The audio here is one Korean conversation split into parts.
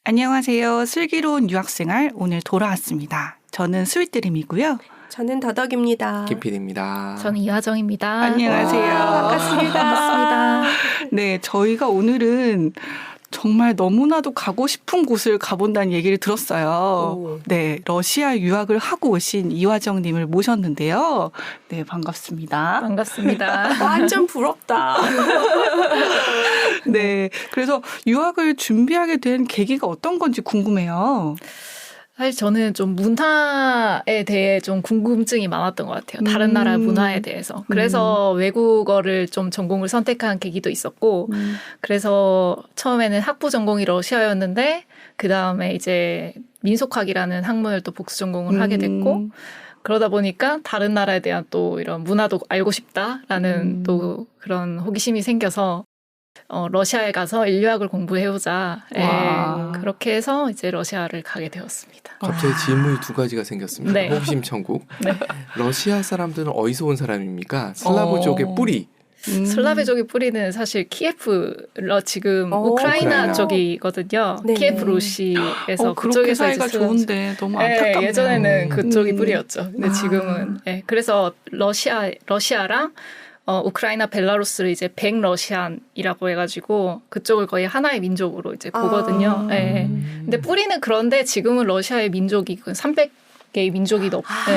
안녕하세요. 슬기로운 유학생활 오늘 돌아왔습니다. 저는 스윗드림이고요. 저는 더덕입니다. 김필입니다. 저는 이화정입니다. 안녕하세요. 반갑습니다. 네, 저희가 오늘은 정말 너무나도 가고 싶은 곳을 가본다는 얘기를 들었어요. 오. 네, 러시아 유학을 하고 오신 이화정 님을 모셨는데요. 네, 반갑습니다. 반갑습니다. 완전 부럽다. 네, 그래서 유학을 준비하게 된 계기가 어떤 건지 궁금해요. 사실 저는 좀 문화에 대해 좀 궁금증이 많았던 것 같아요. 다른 나라 문화에 대해서. 그래서 외국어를 좀 전공을 선택한 계기도 있었고, 그래서 처음에는 학부 전공이 러시아였는데, 그 다음에 이제 민속학이라는 학문을 또 복수 전공을 하게 됐고, 그러다 보니까 다른 나라에 대한 또 이런 문화도 알고 싶다라는 또 그런 호기심이 생겨서 러시아에 가서 인류학을 공부해보자. 예, 그렇게 해서 이제 러시아를 가게 되었습니다. 갑자기 질문이 두 가지가 생겼습니다. 네. 호기심 천국. 네. 러시아 사람들은 어디서 온 사람입니까? 슬라브족의 뿌리. 슬라브족의 뿌리는 사실 키예프로 지금 우크라이나 쪽이거든요. 네. 키예프 루시에서 그렇게 그쪽에서 사이가 이제 좋은데 너무 안타깝네요. 예전에는 그쪽이 뿌리였죠. 근데 아. 지금은 그래서 러시아랑 우크라이나, 벨라루스를 이제 백러시안이라고 해가지고 그쪽을 거의 하나의 민족으로 이제 보거든요. 예. 근데 뿌리는 그런데 지금은 러시아의 민족이 300개의 민족이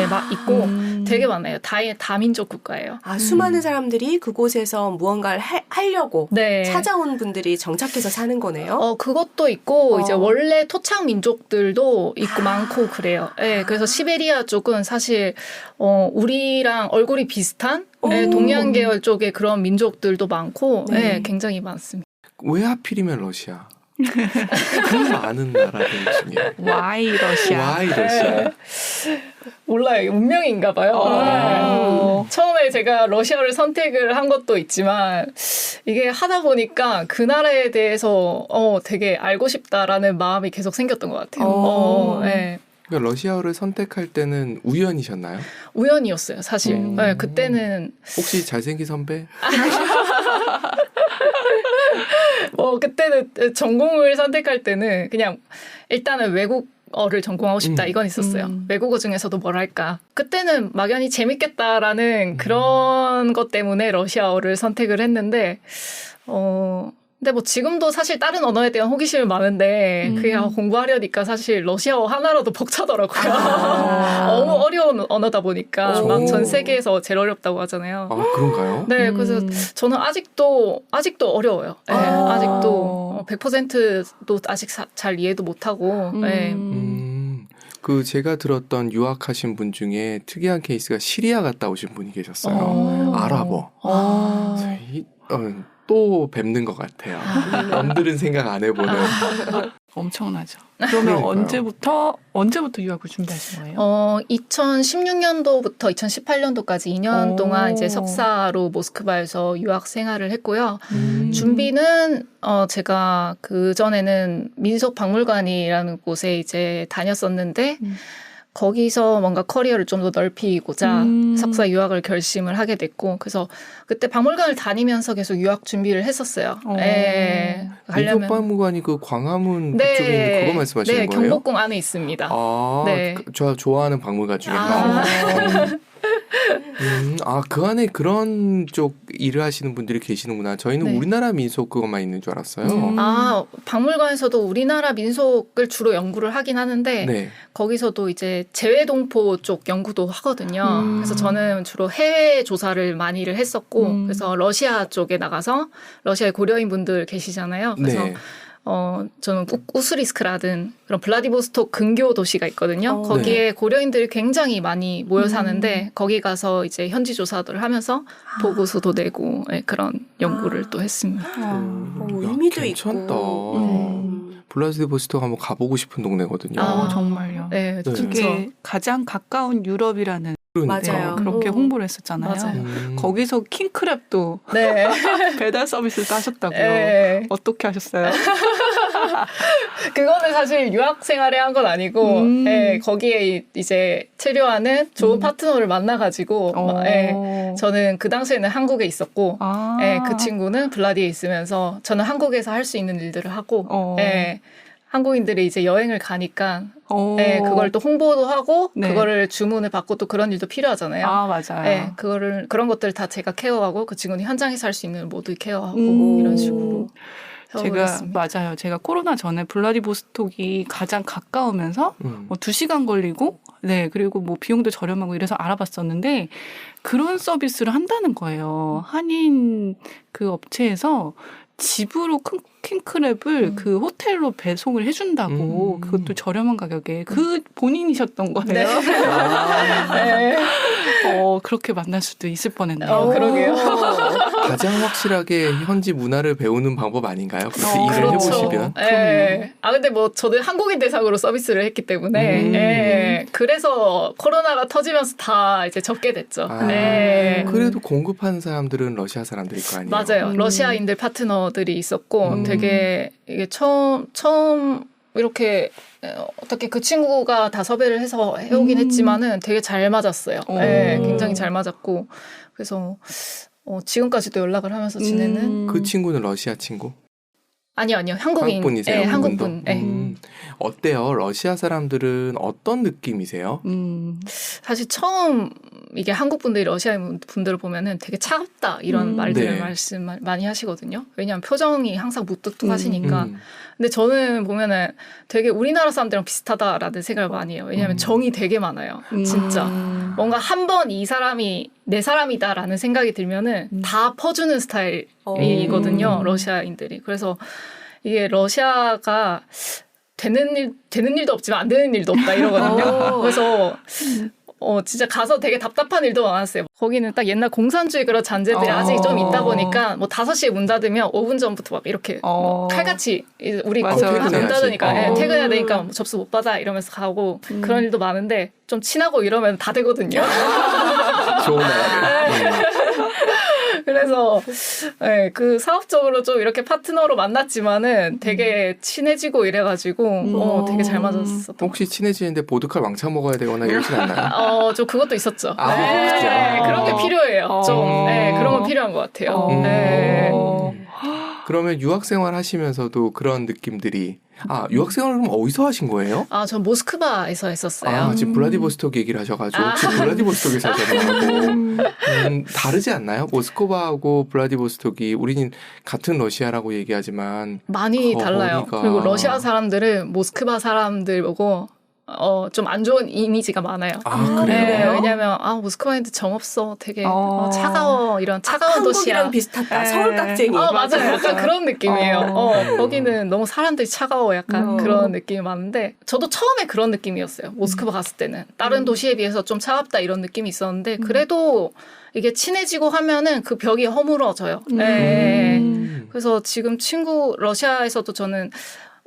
막 있고 되게 많아요. 다민족 국가예요. 수많은 사람들이 그곳에서 무언가를 하려고 네. 찾아온 분들이 정착해서 사는 거네요. 그것도 있고 이제 원래 토착 민족들도 있고 많고 그래요. 예. 그래서 시베리아 쪽은 사실 우리랑 얼굴이 비슷한 동양 계열 쪽의 그런 민족들도 많고 네. 굉장히 많습니다. 왜 하필이면 러시아? 그 많은 나라들 중에. Why 러시아? Why 러시아? 몰라요. 운명인가 봐요. 처음에 제가 러시아를 선택을 한 것도 있지만 이게 하다 보니까 그 나라에 대해서 되게 알고 싶다라는 마음이 계속 생겼던 것 같아요. 네. 그러니까 러시아어를 선택할 때는 우연이셨나요? 우연이었어요, 사실. 네, 그때는 혹시 잘생긴 선배? 그때는 전공을 선택할 때는 그냥 일단은 외국어를 전공하고 싶다 이건 있었어요. 외국어 중에서도 뭘 할까. 그때는 막연히 재밌겠다라는 그런 것 때문에 러시아어를 선택을 했는데 근데 뭐 지금도 사실 다른 언어에 대한 호기심이 많은데 그게 공부하려니까 사실 러시아어 하나라도 벅차더라고요. 너무 어려운 언어다 보니까 막 전 세계에서 제일 어렵다고 하잖아요. 아, 그런가요? 네, 그래서 저는 아직도 어려워요. 네, 아직도 100%도 아직 잘 이해도 못하고. 네. 그 제가 들었던 유학하신 분 중에 특이한 케이스가 시리아 갔다 오신 분이 계셨어요. 아랍어. 또 뵙는 것 같아요. 남들은 생각 안 해보는. 엄청나죠. 그러면 그러니까요. 언제부터 유학을 준비하신 거예요? 2016년도부터 2018년도까지 2년 동안 이제 석사로 모스크바에서 유학 생활을 했고요. 준비는 제가 그 전에는 민속박물관이라는 곳에 이제 다녔었는데 거기서 뭔가 커리어를 좀 더 넓히고자 석사 유학을 결심을 하게 됐고 그래서 그때 박물관을 다니면서 계속 유학 준비를 했었어요. 네, 민속박물관이 그 광화문 그쪽에 있는 그거 말씀하시는 거예요? 네, 경복궁 안에 있습니다. 네. 저 좋아하는 박물관 중에 하나. 그 안에 그런 쪽 일을 하시는 분들이 계시는구나. 저희는 우리나라 민속 그것만 있는 줄 알았어요. 박물관에서도 우리나라 민속을 주로 연구를 하긴 하는데 거기서도 이제 재외동포 쪽 연구도 하거든요. 그래서 저는 주로 해외 조사를 많이를 했었고 그래서 러시아 쪽에 나가서 러시아의 고려인 분들 계시잖아요. 그래서 저는 우스리스크라든 그런 블라디보스톡 근교 도시가 있거든요. 거기에 고려인들이 굉장히 많이 모여 사는데 거기 가서 이제 현지 조사들을 하면서 보고서도 내고 그런 연구를 또 했습니다. 의미도 괜찮다. 있고. 블라디보스톡 한번 가보고 싶은 동네거든요. 정말요. 네, 그게 가장 가까운 유럽이라는 맞아요. 그렇게 홍보를 했었잖아요. 맞아요. 거기서 킹크랩도 배달 서비스를 하셨다고요. 어떻게 하셨어요? 그거는 사실 유학 생활에 한 건 아니고 거기에 이제 체류하는 좋은 파트너를 만나가지고 저는 그 당시에는 한국에 있었고 그 친구는 블라디에 있으면서 저는 한국에서 할 수 있는 일들을 하고 한국인들이 이제 여행을 가니까 어. 네, 그걸 또 홍보도 하고 네. 그거를 주문을 받고 또 그런 일도 필요하잖아요. 아, 맞아요. 네, 그런 것들 다 제가 케어하고 그 친구는 현장에서 할 수 있는 걸 모두 케어하고 이런 식으로 제가 해오겠습니다. 맞아요. 제가 코로나 전에 블라디보스톡이 가장 가까우면서 뭐 2시간 걸리고 네, 그리고 뭐 비용도 저렴하고 이래서 알아봤었는데 그런 서비스를 한다는 거예요. 한인 그 업체에서 집으로 킹크랩을 그 호텔로 배송을 해준다고 그것도 저렴한 가격에 그 본인이셨던 거예요. 네. 네. 그렇게 만날 수도 있을 뻔했네요. 그러게요. 가장 확실하게 현지 문화를 배우는 방법 아닌가요? 그렇게 일을 그렇죠. 해보시면. 네. 근데 뭐 저는 한국인 대상으로 서비스를 했기 때문에 예. 그래서 코로나가 터지면서 다 이제 접게 됐죠. 네. 그래도 공급하는 사람들은 러시아 사람들일 거 아니에요? 맞아요. 러시아인들 파트너들이 있었고 되게 이게 처음 이렇게 어떻게 그 친구가 다 섭외를 해서 해오긴 했지만은 되게 잘 맞았어요. 네, 굉장히 잘 맞았고 그래서 지금까지도 연락을 하면서 지내는 그 친구는 러시아 친구? 아니요 한국인 한국분이세요? 네, 그분도? 한국분. 네. 어때요? 러시아 사람들은 어떤 느낌이세요? 사실 처음 이게 한국 분들이 러시아 분들을 보면은 되게 차갑다 이런 말들을 네. 말씀 많이 하시거든요. 왜냐하면 표정이 항상 무뚝뚝하시니까. 근데 저는 보면은 되게 우리나라 사람들이랑 비슷하다라는 생각을 많이 해요. 왜냐하면 정이 되게 많아요. 진짜. 뭔가 한 번 이 사람이 내 사람이다라는 생각이 들면은 다 퍼주는 스타일이거든요. 러시아인들이. 그래서 이게 러시아가 되는 일도 없지만 안 되는 일도 없다 이러거든요. 그래서 진짜 가서 되게 답답한 일도 많았어요. 거기는 딱 옛날 공산주의 그런 잔재들이 아직 좀 있다 보니까 뭐 5시에 문 닫으면 5분 전부터 막 이렇게 칼같이 우리 문 닫으니까 퇴근해야 되니까 뭐 접수 못 받아 이러면서 가고 그런 일도 많은데 좀 친하고 이러면 다 되거든요. 좋은 말. 그래서 그 사업적으로 좀 이렇게 파트너로 만났지만은 되게 친해지고 이래가지고 되게 잘 맞았었던. 혹시 친해지는데 보드카 왕창 먹어야 되거나 이러진 않나요? 좀 그것도 있었죠. 그렇죠. 그런 게 필요해요. 좀 그런 건 필요한 것 같아요. 그러면 유학생활 하시면서도 그런 느낌들이 유학생활을 그럼 어디서 하신 거예요? 전 모스크바에서 했었어요. 지금 블라디보스톡 얘기를 하셔가지고 혹시 블라디보스톡에서 하셨냐고. 다르지 않나요? 모스크바하고 블라디보스톡이 우리는 같은 러시아라고 얘기하지만 많이 달라요. 거리가... 그리고 러시아 사람들은 모스크바 사람들 보고 좀 안 좋은 이미지가 많아요. 그래요? 네, 왜냐면 모스크바인데 정 없어. 되게 차가워. 이런 차가운 도시야. 한국이랑 비슷하다. 서울 깍쟁이. 맞아요. 약간 그런 느낌이에요. 거기는 너무 사람들이 차가워. 약간 그런 느낌이 많은데 저도 처음에 그런 느낌이었어요. 모스크바 갔을 때는. 다른 도시에 비해서 좀 차갑다 이런 느낌이 있었는데 그래도 이게 친해지고 하면은 그 벽이 허물어져요. 네. 그래서 지금 러시아에서도 저는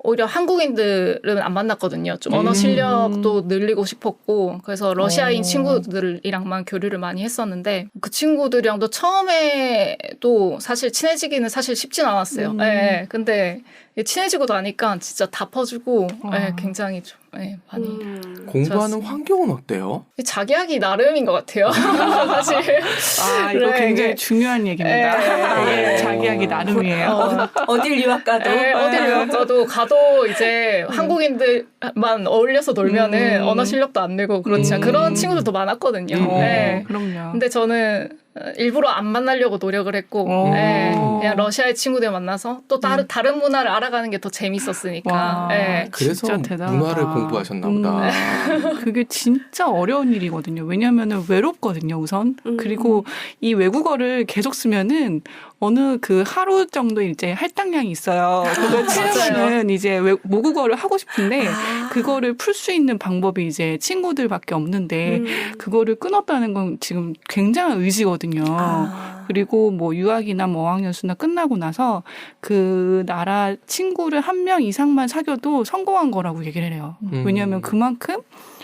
오히려 한국인들은 안 만났거든요. 좀 언어 실력도 늘리고 싶었고 그래서 러시아인 친구들이랑만 교류를 많이 했었는데 그 친구들이랑도 처음에도 사실 친해지기는 사실 쉽진 않았어요. 네, 근데 친해지고 나니까 진짜 다 퍼주고 굉장히 좀 많이 공부하는 좋았습니다. 환경은 어때요? 자기하기 나름인 것 같아요. 사실 이거 굉장히 중요한 얘기입니다. 자기하기 나름이에요. 어딜 유학 가도 어딜 유학 가도 이제 한국인들만 어울려서 놀면은 언어 실력도 안 늘고 그렇지 그런 친구들도 많았거든요. 그럼요. 근데 저는 일부러 안 만나려고 노력을 했고 그냥 러시아의 친구들 만나서 또 다른 문화를 알아가는 게 더 재밌었으니까. 그래서 진짜 대단하다. 문화를 공부하셨나 보다. 그게 진짜 어려운 일이거든요. 왜냐하면 외롭거든요, 우선. 그리고 이 외국어를 계속 쓰면은 어느 그 하루 정도 이제 할당량이 있어요. 그걸 채우면은 이제 모국어를 하고 싶은데 그거를 풀 수 있는 방법이 이제 친구들밖에 없는데 그거를 끊었다는 건 지금 굉장한 의지거든요. 그리고 뭐 유학이나 뭐 어학연수나 끝나고 나서 그 나라 친구를 한 명 이상만 사귀어도 성공한 거라고 얘기를 해요. 왜냐하면 그만큼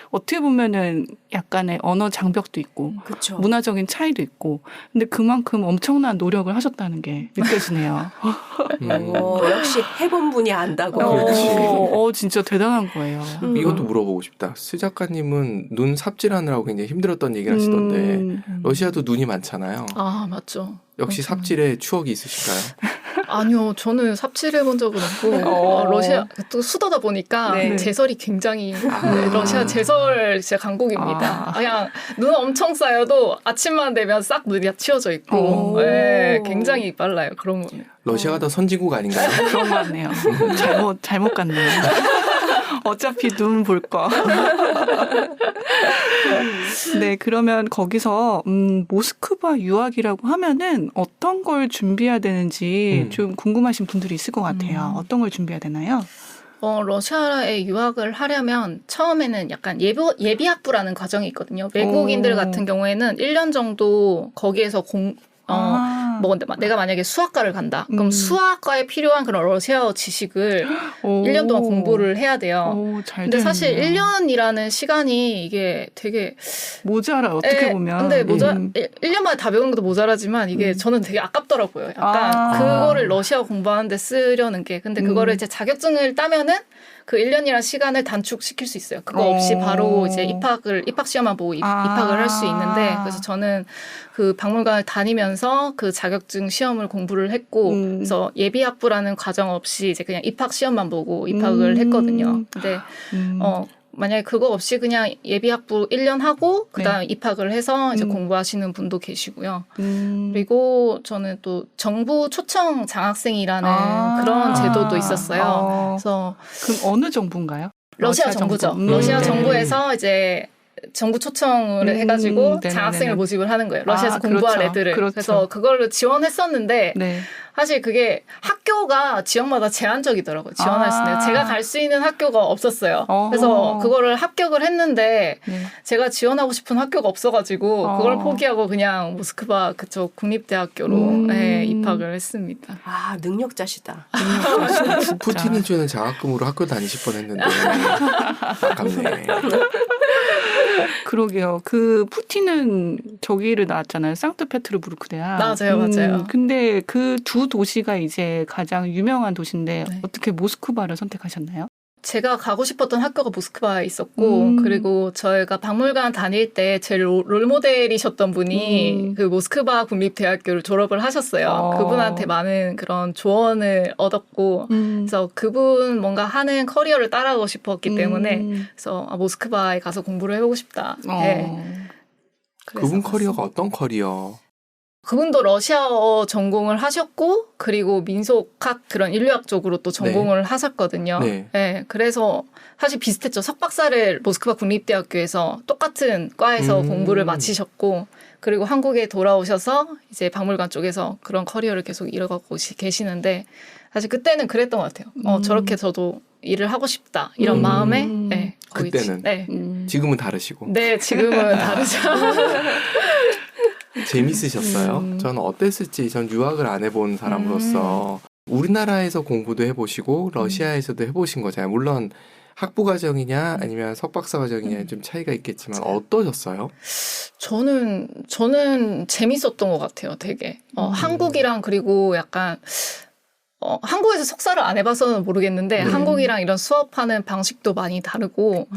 어떻게 보면은 약간의 언어 장벽도 있고 그쵸. 문화적인 차이도 있고 근데 그만큼 엄청난 노력을 하셨다는 게 느껴지네요. 역시 해본 분이 안다고. 진짜 대단한 거예요. 이것도 물어보고 싶다. 스 작가님은 눈 삽질하느라고 굉장히 힘들었던 얘기를 하시던데 러시아도 눈이 많잖아요. 맞죠. 역시 삽질에 추억이 있으실까요? 아니요, 저는 삽질해본 적은 없고 러시아 또 수도다 보니까 네. 제설이 굉장히 러시아 제설 진짜 강국입니다. 그냥 눈 엄청 쌓여도 아침만 되면 싹 눈이 다 치워져 있고 네, 굉장히 빨라요. 그런 거는. 러시아가 더 선진국 아닌가요? 그런 것 같네요. 잘못 갔네요. 어차피 눈 볼 거. 네, 그러면 거기서 모스크바 유학이라고 하면은 어떤 걸 준비해야 되는지 좀 궁금하신 분들이 있을 것 같아요. 어떤 걸 준비해야 되나요? 러시아에 유학을 하려면 처음에는 약간 예비학부라는 과정이 있거든요. 외국인들 같은 경우에는 1년 정도 거기에서 내가 만약에 수학과를 간다. 그럼 수학과에 필요한 그런 러시아어 지식을 1년 동안 공부를 해야 돼요. 근데 사실 1년이라는 시간이 이게 되게 모자라 어떻게 보면. 근데 1년 만에 다 배우는 것도 모자라지만 이게 저는 되게 아깝더라고요. 약간 그거를 러시아어 공부하는데 쓰려는 게. 근데 그거를 이제 자격증을 따면은 그 1년이라는 시간을 단축시킬 수 있어요. 그거 없이 바로 이제 입학 시험만 보고 입학을 할 수 있는데, 그래서 저는 그 박물관을 다니면서 그 자격증 시험을 공부를 했고, 그래서 예비학부라는 과정 없이 이제 그냥 입학 시험만 보고 입학을 했거든요. 근데 만약에 그거 없이 그냥 예비학부 1년 하고 그다음 입학을 해서 이제 공부하시는 분도 계시고요. 그리고 저는 또 정부 초청 장학생이라는 그런 제도도 있었어요. 그래서 그럼 어느 정부인가요? 러시아 정부죠. 러시아 정부에서 이제 정부 초청을 해가지고 장학생을 모집을 하는 거예요. 러시아에서 공부할 애들을. 그래서 그걸로 지원했었는데 사실 그게 학교가 지역마다 제한적이더라고요. 지원할 수 있는. 제가 갈 수 있는 학교가 없었어요. 그래서 그거를 합격을 했는데 제가 지원하고 싶은 학교가 없어가지고 그걸 포기하고 그냥 모스크바 그쪽 국립대학교로 입학을 했습니다. 아, 능력자시다. 푸틴이 주는 장학금으로 학교 다니실 뻔했는데 아깝네. 그러게요. 그 푸틴은 저기를 나왔잖아요. 상트페테르부르크 대학. 맞아요. 근데 그 두 도시가 이제 가장 유명한 도시인데 어떻게 모스크바를 선택하셨나요? 제가 가고 싶었던 학교가 모스크바에 있었고 그리고 저희가 박물관 다닐 때 제 롤모델이셨던 분이 그 모스크바 국립대학교를 졸업을 하셨어요. 그분한테 많은 그런 조언을 얻었고 그래서 그분 뭔가 하는 커리어를 따라가고 싶었기 때문에 그래서 모스크바에 가서 공부를 해보고 싶다. 그분 커리어가 어떤 커리어? 그분도 러시아어 전공을 하셨고 그리고 민속학 그런 인류학 쪽으로 또 전공을 하셨거든요. 네, 그래서 사실 비슷했죠. 석박사를 모스크바 국립대학교에서 똑같은 과에서 공부를 마치셨고 그리고 한국에 돌아오셔서 이제 박물관 쪽에서 그런 커리어를 계속 이어가고 계시는데 사실 그때는 그랬던 것 같아요. 저렇게 저도 일을 하고 싶다 이런 마음에 그때는 지금은 다르시고. 네, 지금은 다르죠. 재밌으셨어요? 저는 어땠을지 전 유학을 안 해본 사람으로서 우리나라에서 공부도 해보시고 러시아에서도 해보신 거잖아요. 물론 학부 과정이냐 아니면 석박사 과정이냐 좀 차이가 있겠지만 어떠셨어요? 저는 재밌었던 것 같아요. 되게 한국이랑 그리고 약간 한국에서 석사를 안 해봐서는 모르겠는데 한국이랑 이런 수업하는 방식도 많이 다르고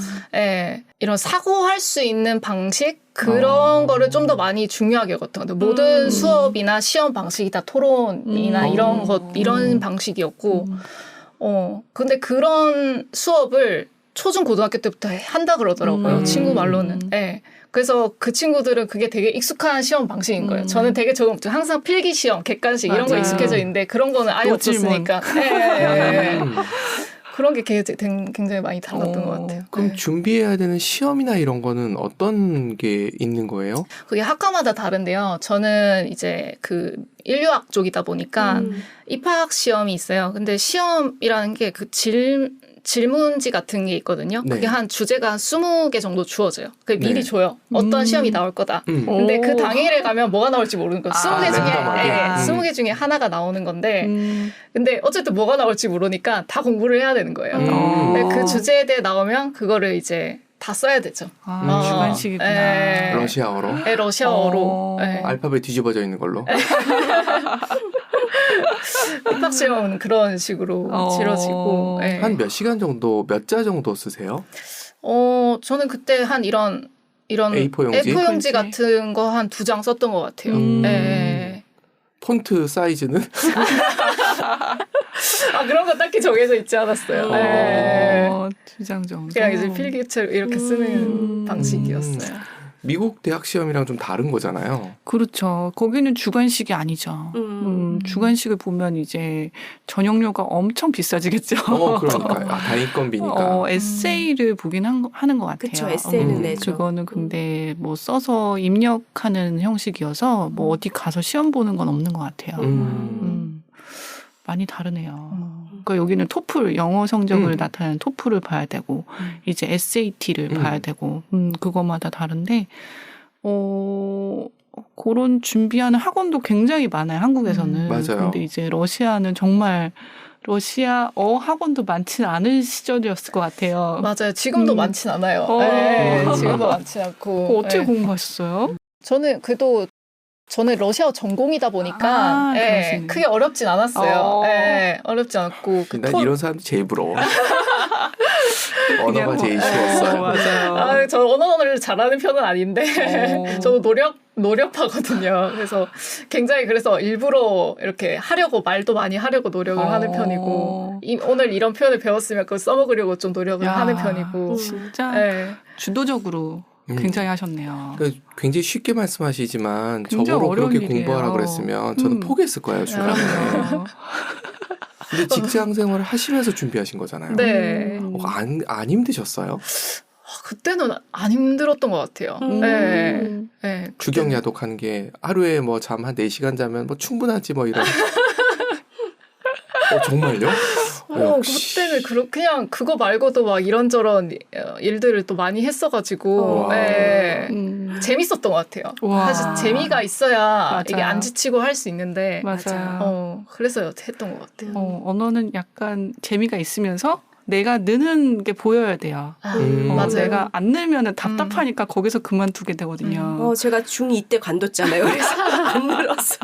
이런 사고할 수 있는 방식 그런 거를 좀 더 많이 중요하게 여겼던 모든 수업이나 시험 방식이 다 토론이나 이런 방식이었고 근데 그런 수업을 초중 고등학교 때부터 한다 그러더라고요. 친구 말로는. 그래서 그 친구들은 그게 되게 익숙한 시험 방식인 거예요. 저는 되게 항상 필기 시험, 객관식 이런 거 익숙해져 있는데 그런 거는 아예 없었으니까. 그런 게 굉장히 많이 달랐던 것 같아요. 그럼 준비해야 되는 시험이나 이런 거는 어떤 게 있는 거예요? 그게 학과마다 다른데요. 저는 이제 그 인류학 쪽이다 보니까 입학 시험이 있어요. 근데 시험이라는 게 그 질문지 같은 게 있거든요. 그게 한 주제가 20개 정도 주어져요. 그게 미리 줘요. 어떤 시험이 나올 거다. 근데 그 당일에 가면 뭐가 나올지 모르는 거예요. 20개 중에 하나가 나오는 건데 근데 어쨌든 뭐가 나올지 모르니까 다 공부를 해야 되는 거예요. 그 주제에 대해 나오면 그거를 이제 다 써야 되죠. 주관식이구나. 러시아어로? 네, 러시아어로. 알파벳 뒤집어져 있는 걸로? 입학 시험은 그런 식으로 치러지고. 한 몇 시간 정도, 몇 자 정도 쓰세요? 저는 그때 한 이런 A4용지 같은 거 한 2장 썼던 것 같아요. 폰트 사이즈는? 그런 건 딱히 정해져 있지 않았어요. 네. 주장 정도. 그냥 이제 필기체로 이렇게 쓰는 방식이었어요. 미국 대학 시험이랑 좀 다른 거잖아요. 그렇죠. 거기는 주관식이 아니죠. 주관식을 보면 이제 전형료가 엄청 비싸지겠죠. 그러니까요. 단위권비니까. 에세이를 보긴 하는 것 같아요. 그쵸, 에세이는 내죠. 그거는 근데 뭐 써서 입력하는 형식이어서 뭐 어디 가서 시험 보는 건 없는 것 같아요. 많이 다르네요. 그러니까 여기는 토플, 영어 성적을 나타내는 토플을 봐야 되고, 이제 SAT를 봐야 되고, 그거마다 다른데, 그런 준비하는 학원도 굉장히 많아요, 한국에서는. 맞아요. 근데 이제 러시아는 정말 러시아어 학원도 많지는 않은 시절이었을 것 같아요. 맞아요. 지금도 많진 않아요. 네, 지금도 많지 않고. 어떻게 네. 공부하셨어요? 저는 러시아어 전공이다 보니까 그러시네. 크게 어렵진 않았어요. 어렵지 않고. 난 이런 사람들이 제일 부러워. 언어가 제일 쉬웠어요. 맞아요. 저 언어를 잘하는 편은 아닌데 저도 노력하거든요. 그래서 굉장히 그래서 일부러 이렇게 하려고 말도 많이 하려고 노력을 하는 편이고 오늘 이런 표현을 배웠으면 그걸 써먹으려고 좀 노력을 하는 편이고 진짜 네. 주도적으로 굉장히 하셨네요. 그러니까 굉장히 쉽게 말씀하시지만 굉장히 저보고 그렇게 어려운 일이에요. 공부하라 그랬으면 저는 포기했을 거예요. 중간에. 근데 직장 생활을 하시면서 준비하신 거잖아요. 네. 안 힘드셨어요? 그때는 안 힘들었던 것 같아요. 네. 주경야독한 게 하루에 뭐 잠 한 4시간 자면 뭐 충분하지 뭐 이런. 정말요? 그때는 그냥 그거 말고도 막 이런저런 일들을 또 많이 했어가지고 재밌었던 것 같아요. 와. 사실 재미가 있어야 맞아요. 이게 안 지치고 할 수 있는데 맞아요. 그래서 했던 것 같아요. 언어는 약간 재미가 있으면서 내가 느는 게 보여야 돼요. 맞아요. 내가 안 늘면은 답답하니까 거기서 그만두게 되거든요. 제가 중2 때 관뒀잖아요. 그래서 안 늘었어.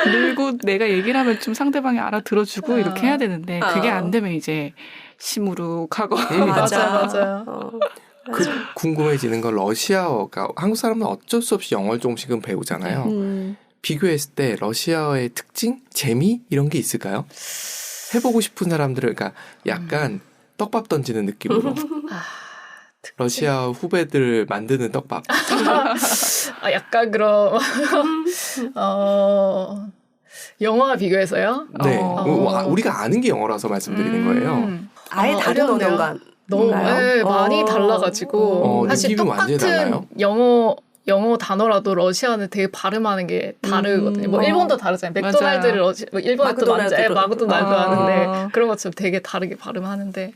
늘고 내가 얘기를 하면 좀 상대방이 알아들어주고 이렇게 해야 되는데 그게 안 되면 이제 시무룩하고 맞아요. 궁금해지는 건 러시아어가 한국 사람은 어쩔 수 없이 영어를 조금씩은 배우잖아요. 비교했을 때 러시아어의 특징, 재미 이런 게 있을까요? 해보고 싶은 사람들을 그러니까 약간 떡밥 던지는 느낌으로 러시아 후배들을 만드는 떡밥. 약간 그런 영어와 비교해서요? 네, 우리가 아는 게 영어라서 말씀드리는 거예요. 아예 다른 어려운데요. 언어가 너무 많이 달라가지고 사실 느낌이 완전히 똑같은 달라요? 영어 단어라도 러시아는 되게 발음하는 게 다르거든요. 뭐 일본도 다르잖아요. 맥도날드를 일본은 또 마크도날드 하는데 그런 것처럼 되게 다르게 발음하는데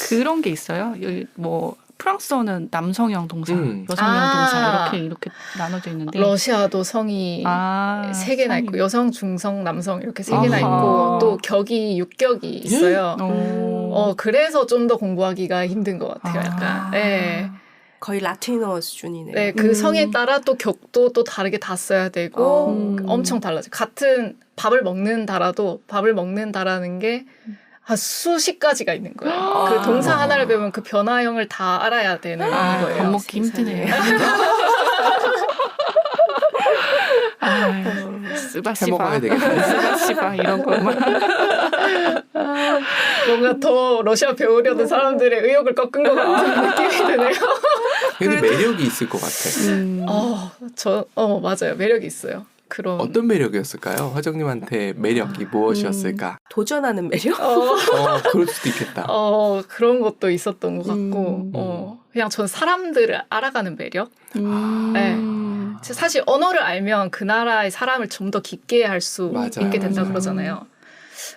그런 게 있어요. 뭐 프랑스어는 남성형 동사, 여성형 동사 이렇게 나눠져 있는데 러시아도 성이 3개나 있고 여성, 중성, 남성 이렇게 3개나 있고 또 격이 6격이 있어요. 그래서 좀 더 공부하기가 힘든 것 같아요. 약간. 네. 거의 라틴어 수준이네요. 네, 그 성에 따라 또 격도 또 다르게 다 써야 되고 엄청 달라져요. 같은 밥을 먹는다라는 게 한 수십 가지가 있는 거예요. 그 동사 하나를 배우면 그 변화형을 다 알아야 되는 거예요. 밥 먹기 힘드네요. 해먹어야 되겠다. 스바시바 이런 거만. 뭔가 더 러시아 배우려는 사람들의 의욕을 꺾은 것 같은 느낌이 드네요. 근데 매력이 있을 것 같아. 맞아요. 매력이 있어요. 어떤 매력이었을까요? 화정님한테 매력이 무엇이었을까? 도전하는 매력? 그럴 수도 있겠다. 그런 것도 있었던 것 같고, 그냥 전 사람들을 알아가는 매력? 네. 사실 언어를 알면 그 나라의 사람을 좀 더 깊게 할 수 있게 된다 그러잖아요.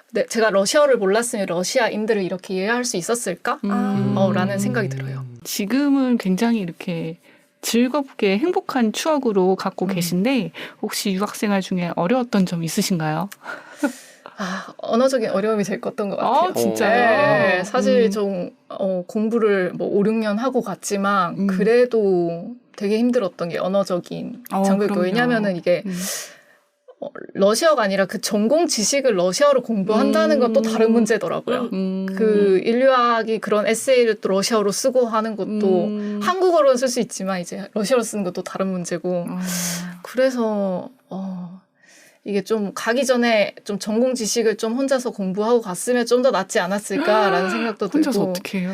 근데 제가 러시아어를 몰랐으면 러시아인들을 이렇게 이해할 수 있었을까? 라는 생각이 들어요. 지금은 굉장히 이렇게 즐겁게 행복한 추억으로 갖고 계신데 혹시 유학생활 중에 어려웠던 점 있으신가요? 언어적인 어려움이 제일 컸던 것 같아요. 진짜요? 네, 사실 좀 공부를 뭐 5, 6년 하고 갔지만 그래도 되게 힘들었던 게 언어적인 장벽이고 왜냐하면은 이게 러시아가 아니라 그 전공 지식을 러시아어로 공부한다는 건 또 다른 문제더라고요. 그 인류학이 그런 에세이를 또 러시아어로 쓰고 하는 것도 한국어로는 쓸 수 있지만 이제 러시아어로 쓰는 것도 다른 문제고 그래서 이게 좀 가기 전에 좀 전공 지식을 좀 혼자서 공부하고 갔으면 좀 더 낫지 않았을까라는 생각도 들고. 혼자서 어떻게 해요?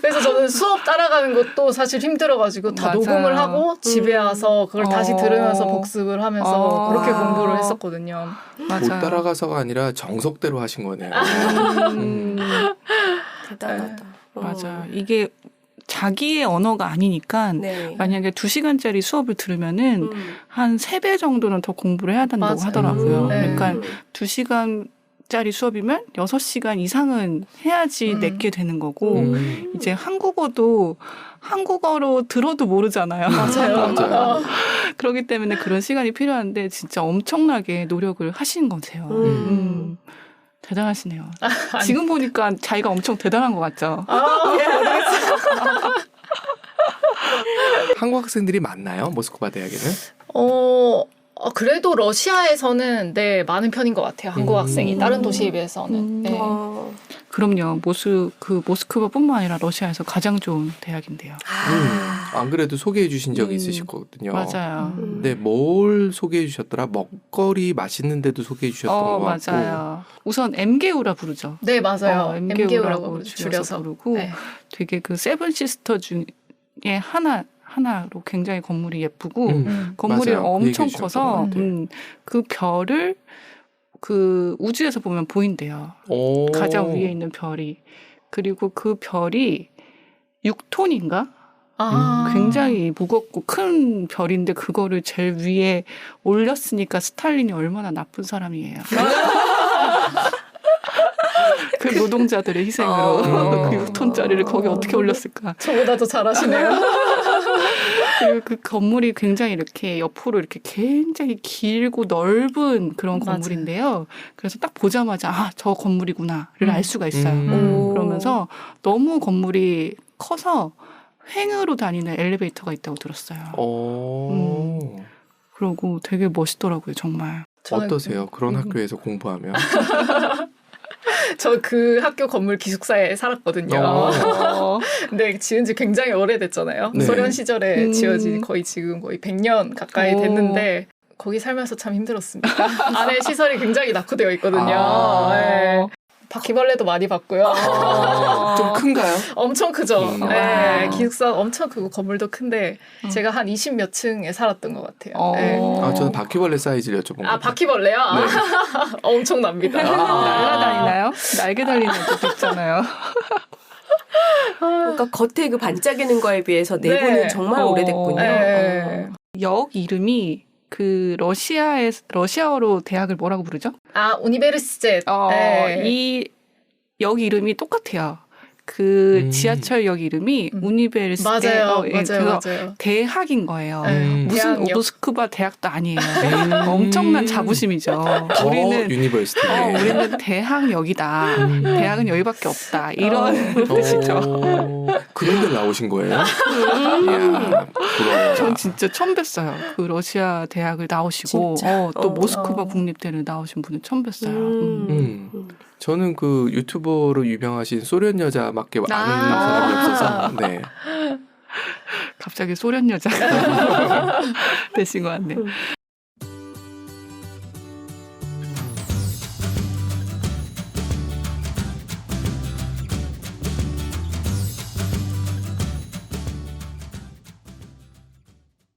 그래서 저는 수업 따라가는 것도 사실 힘들어가지고 다 맞아요. 녹음을 하고 집에 와서 그걸 다시 들으면서 복습을 하면서 그렇게 와. 공부를 했었거든요. 못 맞아요. 따라가서가 아니라 정석대로 하신 거네요. 대단하다. 맞아요. 이게 자기의 언어가 아니니까 네. 만약에 2시간짜리 수업을 들으면은 한 3배 정도는 더 공부를 해야 된다고 맞아요. 하더라고요. 네. 그러니까 2시간짜리 수업이면 6시간 이상은 해야지 내게 되는 거고 이제 한국어도 한국어로 들어도 모르잖아요. 맞아요. 그렇기 때문에 그런 시간이 필요한데 진짜 엄청나게 노력을 하신 거세요. 대단하시네요. 지금 보니까 자기가 엄청 대단한 것 같죠? 한국 학생들이 많나요? 모스크바 대학에는? 그래도 러시아에서는 네, 많은 편인 것 같아요. 한국 학생이 다른 도시에 비해서는. 네. 와. 그럼요. 모스크바뿐만 아니라 러시아에서 가장 좋은 대학인데요. 안 그래도 소개해 주신 적이 있으실 거거든요. 맞아요. 근데 뭘 소개해 주셨더라? 먹거리 맛있는 데도 소개해 주셨던 것 같고. 맞아요. 우선 M개우라 부르죠. 네, 맞아요. M개우라고 M개우라고 줄여서 부르고 네. 되게 그 세븐 시스터 중에 하나로 굉장히 건물이 예쁘고 건물이 맞아요. 그 엄청 얘기해 주셨던 커서 것 같아요. 그 별을 그 우주에서 보면 보인대요. 오. 가장 위에 있는 별이. 그리고 그 별이 6톤인가? 굉장히 무겁고 큰 별인데 그거를 제일 위에 올렸으니까 스탈린이 얼마나 나쁜 사람이에요. 그 노동자들의 희생으로 그 6톤짜리를 거기 어떻게 올렸을까? 저보다 더 잘하시네요. 그리고 그 건물이 굉장히 이렇게 옆으로 이렇게 굉장히 길고 넓은 그런 맞아요. 건물인데요. 그래서 딱 보자마자 저 건물이구나를 알 수가 있어요. 그러면서 너무 건물이 커서 횡으로 다니는 엘리베이터가 있다고 들었어요. 그리고 되게 멋있더라고요, 정말. 어떠세요? 그런 학교에서 공부하면? 저 그 학교 건물 기숙사에 살았거든요. 근데 지은 지 굉장히 오래됐잖아요. 네. 소련 시절에 지어진 거의 지금 거의 100년 가까이 됐는데 거기 살면서 참 힘들었습니다. 안에 시설이 굉장히 낙후되어 있거든요. 네. 바퀴벌레도 많이 봤고요. 좀 큰가요? 엄청 크죠. 네, 와. 기숙사 엄청 크고 건물도 큰데 제가 한 20몇 층에 살았던 것 같아요. 네. 저는 바퀴벌레 사이즈를 여쭤본 거예요. 바퀴벌레요? 네. 엄청납니다. 날아다니나요? 날개 달리는 것도 있잖아요. 그러니까 겉에 그 반짝이는 거에 비해서 내부는 네. 정말 오래됐군요. 네. 역 이름이 그 러시아어로 대학을 뭐라고 부르죠? 우니베르시제. 네. 이 역 이름이 똑같아요. 그 지하철역 이름이 우니베르시테. 맞아요. 그래서 맞아요. 대학인 거예요. 네. 무슨 대학역. 모스크바 대학도 아니에요. 엄청난 자부심이죠. 우리는 유니버시티. 우리는 대학역이다. 대학은 여기밖에 없다. 이런 뜻이죠. 그런 데 나오신 거예요? 이야, 부러워요. 전 진짜 처음 뵀어요. 그 러시아 대학을 나오시고 또 모스크바 국립대를 나오신 분은 처음 뵀어요. 저는 그 유튜버로 유명하신 소련 여자밖에 아는 사람이 없어서 네. 갑자기 소련 여자 되신 것 같네.